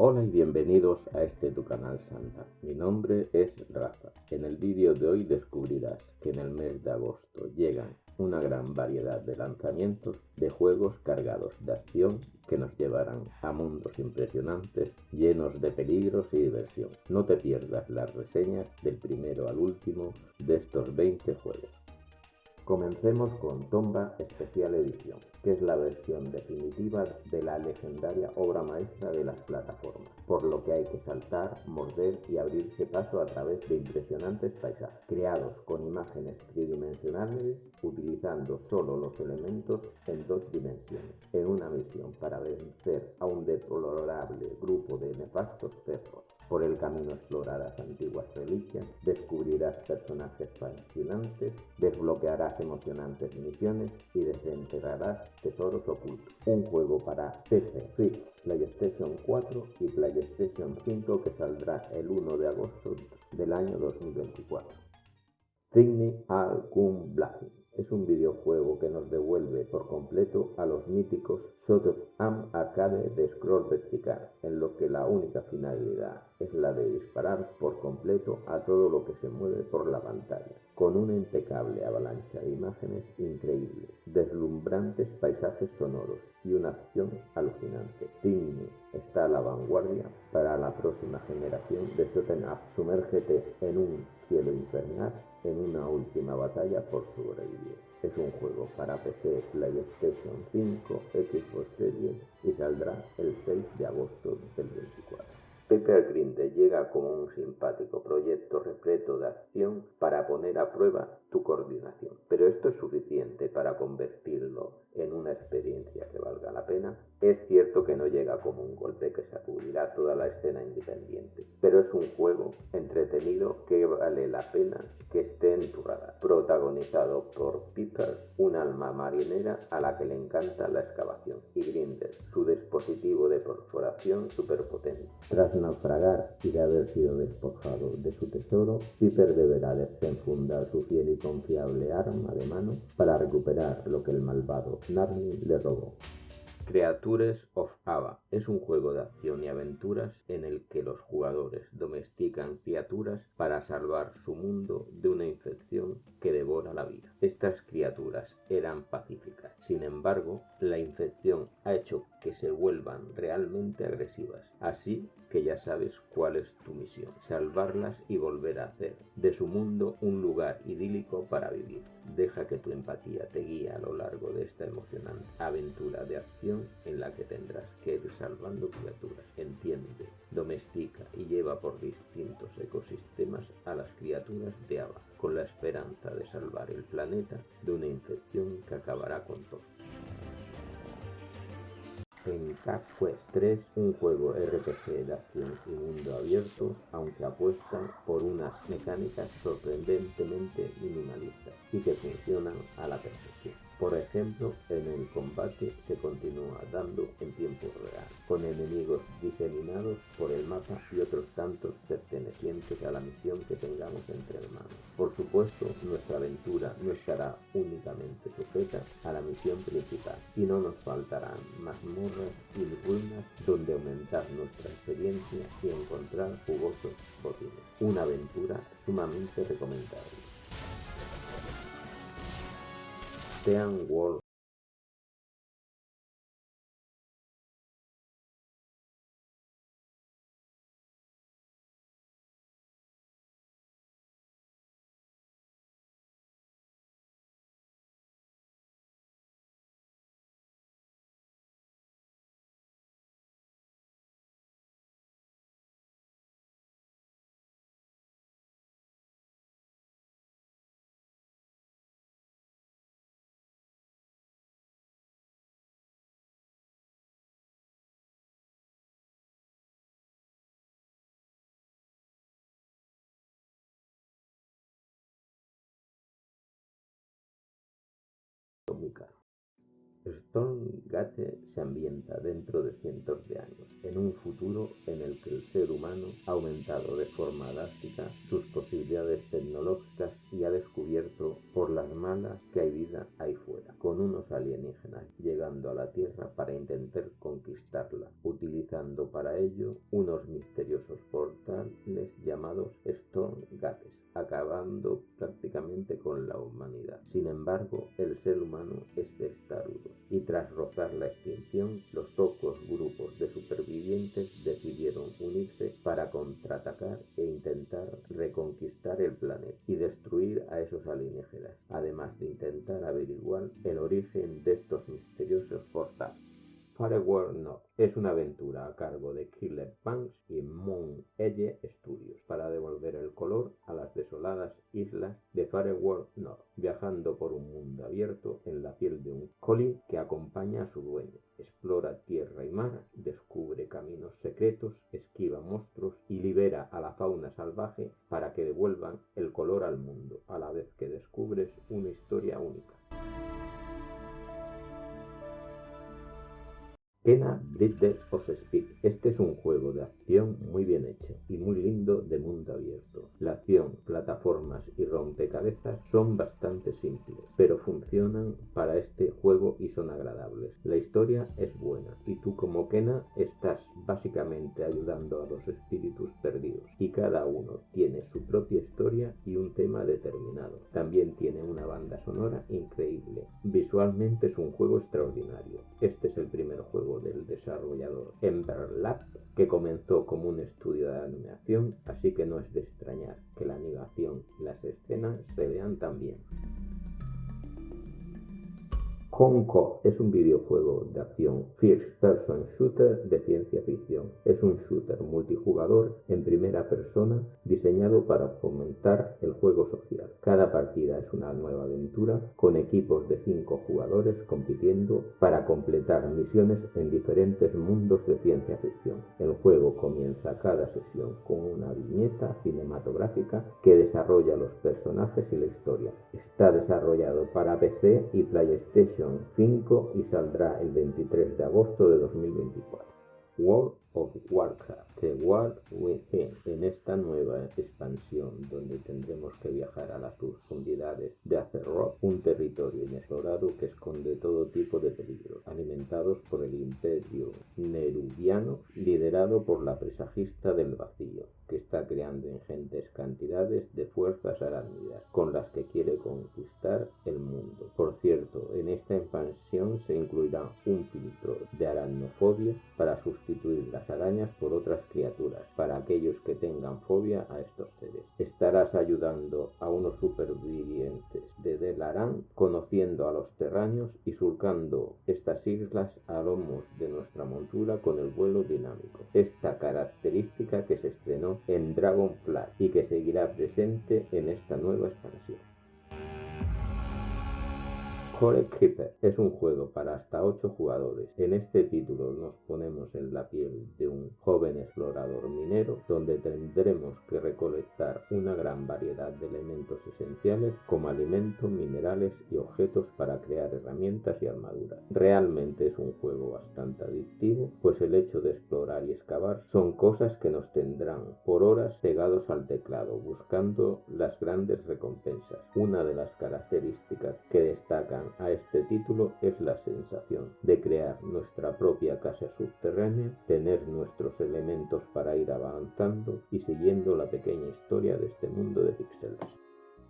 Hola y bienvenidos a tu canal Santa. Mi nombre es Rafa. En el vídeo de hoy descubrirás que en el mes de agosto llegan una gran variedad de lanzamientos de juegos cargados de acción que nos llevarán a mundos impresionantes llenos de peligros y diversión. No te pierdas las reseñas del primero al último de estos 20 juegos. Comencemos con Tomba Special Edition, que es la versión definitiva de la legendaria obra maestra de las plataformas, por lo que hay que saltar, morder y abrirse paso a través de impresionantes paisajes, creados con imágenes tridimensionales, utilizando solo los elementos en 2 dimensiones, en una misión para vencer a un deplorable grupo de nefastos perros. Por el camino explorarás antiguas reliquias, descubrirás personajes fascinantes, desbloquearás emocionantes misiones y desenterrarás tesoros ocultos. Un juego para PC, Switch, PlayStation 4 y PlayStation 5 que saldrá el 1 de agosto del año 2024. Tiny Al Gun Blazing es un videojuego que nos devuelve por completo a los míticos Shoot 'em arcade de scroll vertical, en lo que la única finalidad es la de disparar por completo a todo lo que se mueve por la pantalla, con una impecable avalancha de imágenes increíbles, deslumbrantes paisajes sonoros y una acción alucinante. Tiny está a la vanguardia para la próxima generación de Shoot 'em up. Sumérgete en un cielo infernal en una última batalla por sobrevivir. Es un juego para PC, PlayStation 5, Xbox Series y saldrá el 6 de agosto del 24. Paper Grinder llega como un simpático proyecto repleto de acción para poner a prueba tu coordinación. ¿Pero esto es suficiente para convertirlo en una experiencia que valga la pena? Es cierto que no llega como un golpe que sacudirá toda la escena independiente, pero es un juego entretenido que vale la pena que esté en tu radar. Protagonizado por Piper, un alma marinera a la que le encanta la excavación, y Grinder, su dispositivo de perforación superpotente. Tras naufragar y de haber sido despojado de su tesoro, Piper deberá desenfundar su fiel y confiable arma de mano para recuperar lo que el malvado Narni le robó. Creatures of Ava es un juego de acción y aventuras en el que los jugadores domestican criaturas para salvar su mundo de una infección que devora la vida. Estas criaturas eran pacíficas, sin embargo, la infección ha hecho que se vuelvan realmente agresivas, así que ya sabes cuál es tu misión: salvarlas y volver a hacer de su mundo un lugar idílico para vivir. Deja que tu empatía te guíe a lo largo de esta emocionante aventura de acción en la que tendrás que ir salvando criaturas. Entiende, domestica y lleva por distintos ecosistemas a las criaturas de Ava, con la esperanza de salvar el planeta de una infección que acabará con todo. Pencat Quest 3, un juego RPG de acción y mundo abierto, aunque apuesta por unas mecánicas sorprendentemente minimalistas y que funcionan a la perfección. Por ejemplo, en el combate se continúa dando en tiempo real, con enemigos diseminados por el mapa y otros tantos pertenecientes a la misión que tengamos entre manos. Por supuesto, nuestra aventura no estará únicamente sujeta a la misión principal, y no nos faltarán mazmorras y ruinas donde aumentar nuestra experiencia y encontrar jugosos botines. Una aventura sumamente recomendable. Team World Stormgate se ambienta dentro de cientos de años, en un futuro en el que el ser humano ha aumentado de forma drástica sus posibilidades tecnológicas y ha descubierto por las malas que hay vida ahí fuera, con unos alienígenas llegando a la Tierra para intentar conquistarla, utilizando creando para ello unos misteriosos portales llamados Stormgates, acabando prácticamente con la humanidad. Sin embargo, el ser humano es testarudo y tras rozar la extinción, los pocos grupos de supervivientes decidieron unirse para contraatacar e intentar reconquistar el planeta y destruir a esos alienígenas, además de intentar averiguar el origen de estos misteriosos portales. Fireworld North es una aventura a cargo de Killer Punks y Moon Edge Studios para devolver el color a las desoladas islas de Fireworld North, viajando por un mundo abierto en la piel de un collie que acompaña a su dueño. Explora tierra y mar, descubre caminos secretos, esquiva monstruos y libera a la fauna salvaje para que devuelvan el color al mundo, a la vez que descubres una historia única. Kena Bridge of Speed. Este es un juego de acción muy bien hecho y muy lindo de mundo abierto. La acción, plataformas y rompecabezas son bastante simples, pero funcionan para este juego y son agradables. La historia es buena y tú como Kena estás básicamente ayudando a los espíritus perdidos y cada uno tiene su propia historia y un tema determinado. También tiene una banda sonora increíble. Visualmente es un juego extraordinario. Este es el primer juego del desarrollador Ember Lab, que comenzó como un estudio de animación, así que no es de extrañar que la animación y las escenas se vean tan bien. Honko es un videojuego de acción First Person Shooter de ciencia ficción. Es un shooter multijugador en primera persona diseñado para fomentar el juego social. Cada partida es una nueva aventura con equipos de 5 jugadores compitiendo para completar misiones en diferentes mundos de ciencia ficción. El juego comienza cada sesión con una viñeta cinematográfica que desarrolla los personajes y la historia. Está desarrollado para PC y PlayStation 5 y saldrá el 23 de agosto de 2024. World of Warcraft, The War Within. En esta nueva expansión donde tendremos que viajar a las profundidades de Azeroth, un territorio inexplorado que esconde todo tipo de peligros, alimentados por el imperio nerubiano liderado por la presagista del vacío, que está creando ingentes cantidades de fuerzas arácnidas con las que quiere conquistar el mundo. Por cierto, en esta expansión se incluirá un filtro de aracnofobia para sustituir las arañas por otras criaturas, para aquellos que tengan fobia a estos seres. Estarás ayudando a unos supervivientes de Dalaran, conociendo a los terráneos y surcando estas islas a lomos de nuestra montura con el vuelo dinámico. Esta característica que se estrenó en Dragonflight y que seguirá presente en esta nueva expansión. Core Keeper es un juego para hasta 8 jugadores. En este título nos ponemos en la piel de un joven explorador minero donde tendremos que recolectar una gran variedad de elementos esenciales como alimentos, minerales y objetos para crear herramientas y armaduras. Realmente es un juego bastante adictivo, pues el hecho de explorar y excavar son cosas que nos tendrán por horas pegados al teclado buscando las grandes recompensas. Una de las características que destacan a este título es la sensación de crear nuestra propia casa subterránea, tener nuestros elementos para ir avanzando y siguiendo la pequeña historia de este mundo de píxeles.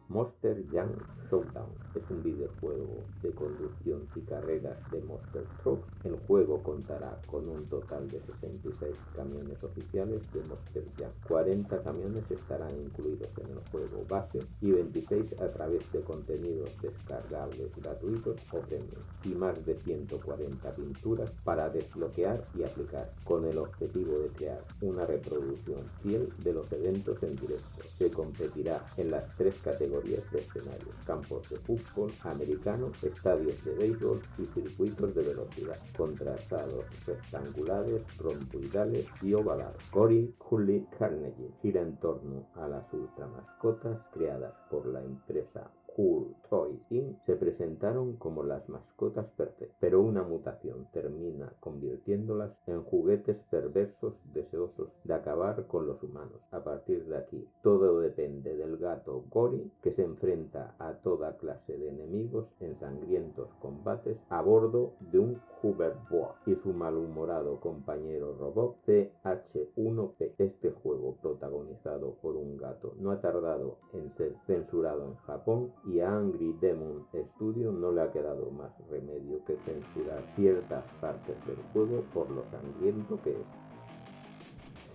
Monster Jam Showdown es un videojuego de conducción y carreras de Monster Trucks. El juego contará con un total de 66 camiones oficiales de Monster Jam. 40 camiones estarán incluidos en el juego base y 26 a través de contenidos descargables gratuitos o premium, y más de 140 pinturas para desbloquear y aplicar, con el objetivo de crear una reproducción fiel de los eventos en directo. Se competirá en las 3 categorías de escenarios: campos de fútbol americano, estadios de béisbol y circuitos de velocidad, contrastados rectangulares, romboidales y ovalados. Cory Cully Carnegie gira en torno a las ultramascotas creadas por la empresa Cool Toys Inc. se presentaron como las mascotas perfectas, pero una mutación termina convirtiéndolas en juguetes perversos deseosos de acabar con los humanos. A partir de aquí, todo depende del gato Gory, que se enfrenta a toda clase de enemigos en sangrientos combates a bordo de un hoverboard y su malhumorado compañero robot CH1P. Este juego, protagonizado por un gato, no ha tardado en ser censurado en Japón, y a Angry Demon Studio no le ha quedado más remedio que censurar ciertas partes del juego por lo sangriento que es.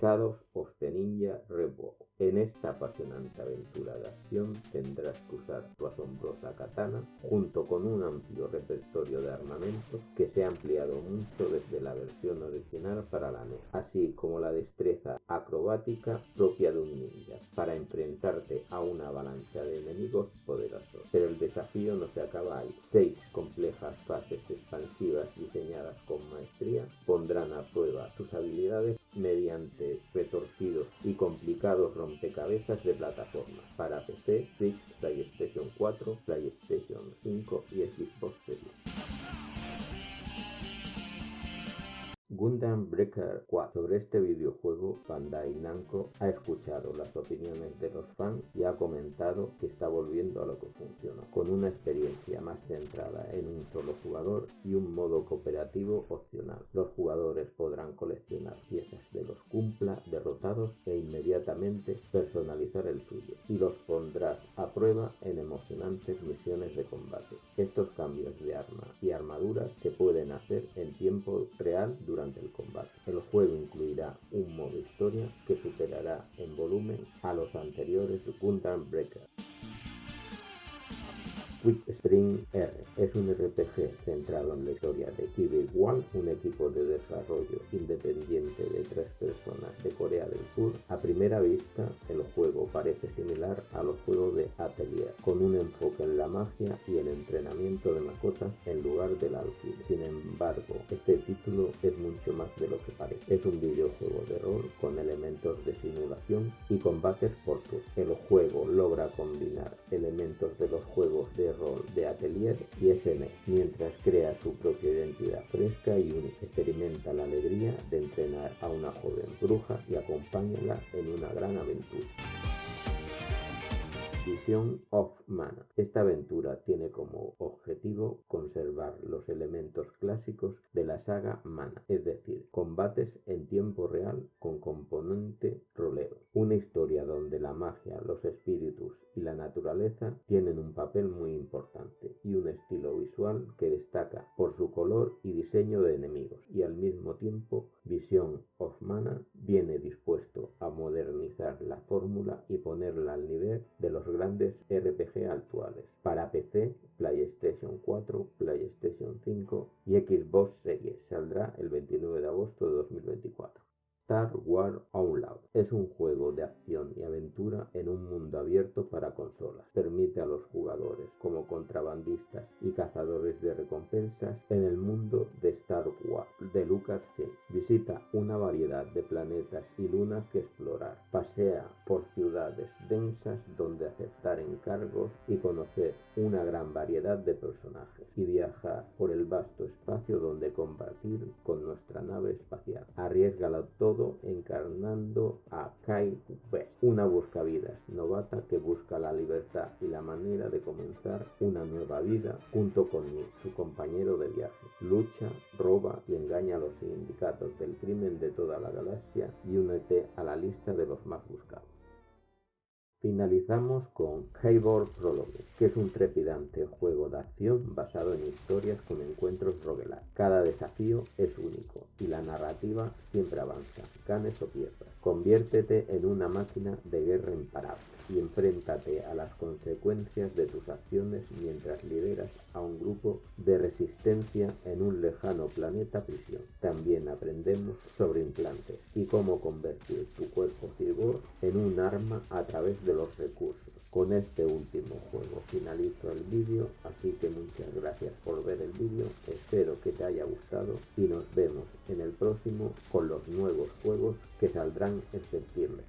Shadows of the Ninja Reborn. En esta apasionante aventura de acción tendrás que usar tu asombrosa katana junto con un amplio repertorio de armamentos que se ha ampliado mucho desde la versión original para la NES, así como la destreza acrobática propia de un ninja para enfrentarte a una avalancha de enemigos poderosos. Pero el desafío no se acaba ahí. 6 complejas fases expansivas diseñadas con maestría pondrán a prueba tus habilidades mediante retorcidos y complicados rompecabezas de plataformas para PC, Switch, PlayStation 4, PlayStation 5 y Xbox Series. Gundam Breaker 4. Sobre este videojuego, Bandai Namco ha escuchado las opiniones de los fans y ha comentado que está volviendo a lo que funciona, con una experiencia más centrada en un solo jugador y un modo cooperativo opcional. Los jugadores podrán coleccionar piezas de los Cumpla derrotados e inmediatamente personalizar el suyo, y los pondrás a prueba en emocionantes misiones de combate. Estos cambios de arma y armaduras se pueden hacer en tiempo real durante el combate. El juego incluirá un modo historia que superará en volumen a los anteriores Gundam Breaker. Quick String R es un RPG centrado en la historia de Kibei One, un equipo de desarrollo independiente de 3 personas de Corea del Sur. A primera vista, el juego parece similar a los juegos de Atelier, con un enfoque en la magia y el entrenamiento de mascotas en lugar del alquimia. Sin embargo, este título es mucho más de lo que parece. Es un videojuego de rol con elementos de simulación y combates por turnos. El juego logra combinar elementos de los juegos de rol de Atelier y SNES, mientras crea su propia identidad fresca y única. Experimenta la alegría de entrenar a una joven bruja y acompáñala en una gran aventura. Vision of Mana. Esta aventura tiene como objetivo conservar los elementos clásicos de la saga Mana, es decir, combates en tiempo real con componente rolero. Una historia donde la magia, los espíritus y la naturaleza tienen un papel muy importante, y un estilo visual que destaca por su color y diseño de enemigos, y al mismo tiempo Vision of Mana viene dispuesto a modernizar la fórmula y ponerla al nivel de los grandes RPG actuales para PC, PlayStation 4, PlayStation 5 y Xbox Series. Saldrá el 29 de agosto de 2024. Star Wars Outlaws es un juego de acción y aventura en un mundo abierto para consolas. Permite a los jugadores, como contrabandistas y cazadores de recompensas en el mundo de Star Wars de Lucasfilm. Visita una variedad de planetas y lunas que explorar. Pasea por ciudades densas donde aceptar encargos y conocer una gran variedad de personajes, y viajar por el vasto espacio donde combatir con nuestra nave espacial. Arriésgalo todo encarnando a Kai West, una buscavidas novata que busca la libertad y la manera de comenzar una nueva vida junto con Nick, su compañero de viaje. Lucha, roba y engaña a los sindicatos del crimen de toda la galaxia y únete a la lista de los más buscados. Finalizamos con Eivor Prologue, que es un trepidante juego de acción basado en historias con encuentros roguelike. Cada desafío es único y la narrativa siempre avanza, ganes o pierdas. Conviértete en una máquina de guerra imparable y enfréntate a las consecuencias de tus acciones mientras lideras a un grupo de resistencia en un lejano planeta prisión. También aprendemos sobre implantes y cómo convertir tu cuerpo cyborg en un arma a través de los recursos. Con este último juego finalizo el vídeo, así que muchas gracias por ver el vídeo, espero que te haya gustado y nos vemos en el próximo con los nuevos juegos que saldrán en septiembre.